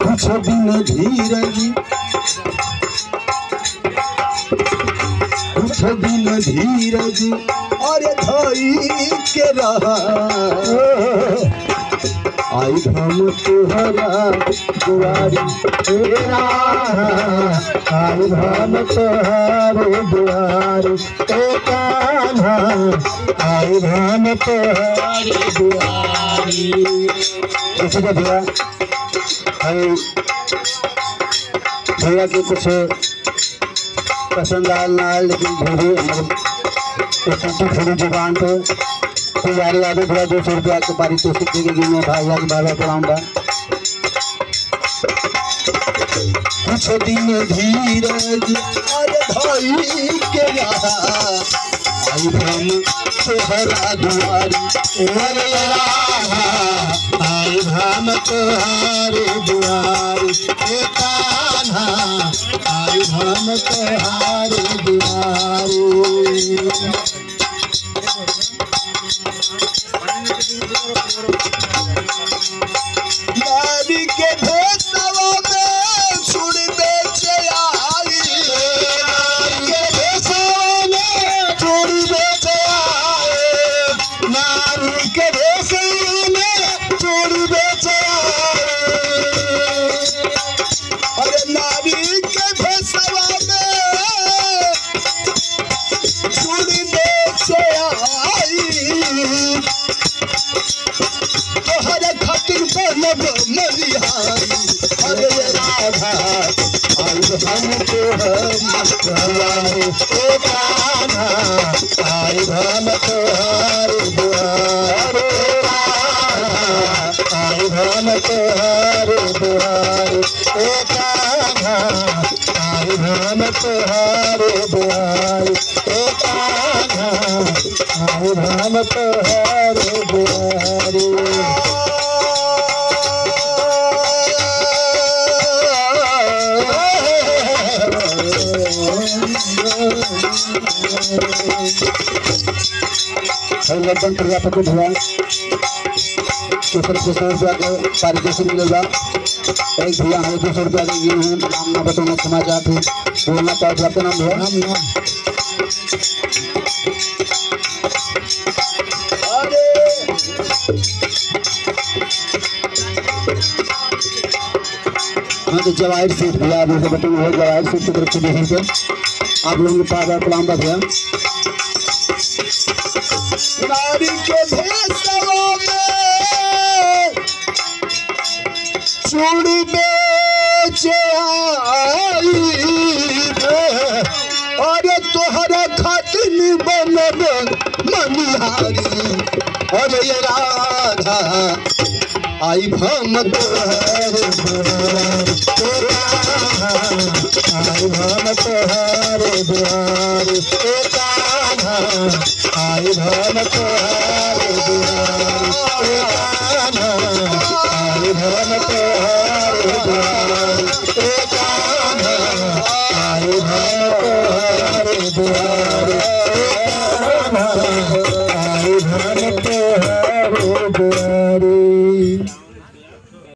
कुछ दिन धीरज कुछ दिन धीरज और धई के रहा आई हम तुहरा दुआरी तेरा आई हम तुहरे दुआरी कान्हा आई हम तुहरे दुआरी। भैया भैया के कुछ पसंद आया ना, लेकिन थोड़ी जुबान पे यार आगे थोड़ा 200 रुपया के पारितोषिक देगी मैं भाई आज बाबा पढ़ाऊंगा। कुछ दिन धीरज और भाई के आई हम तोहरा दुआरी आई हम तोहरे दुआरी कान्हा आई हम तोहरे दुआरी। नारी के भेसवा में छुड़ बेचे आई के भेसवा में छुड़ बेचे आए नारी के भेसवा में छुड़ बेचे आए अरे नारी के भेसवा में छुड़ बेचे आई अरे राधा आई हम तोहरी कान्हा आई हम तोहरे दुआरे आई हम तोहरे दुआरे कान्हा आई हम तोहरे दुआरे कान्हा आई हम तोहरे दुआरे। लगन प्रजापति भैया दूसरे 200 रुपया के पारितोषिक मिलेगा। एक भैया हमें 200 रुपया के दिए हैं, नाम ना बताना क्षमा चाहते बोलना चाहते आपका नाम भैया? हाँ तो जवाहिर सीट भैया आप लोग बटन है जवाहिर सीट की तरफ से देखने से आप लोगों के पास कलाम भैया। नारी के भेसवा में चूड़ी बेचे आई और तोहरा खातिर बनब मनिहारी और ये राधा आई हम तोहरे दुआरे आई हम तोहरे दुआरे कान्हा आई हम तोहरे दुआरे कान्हा आई हम तोहरे दुआरे।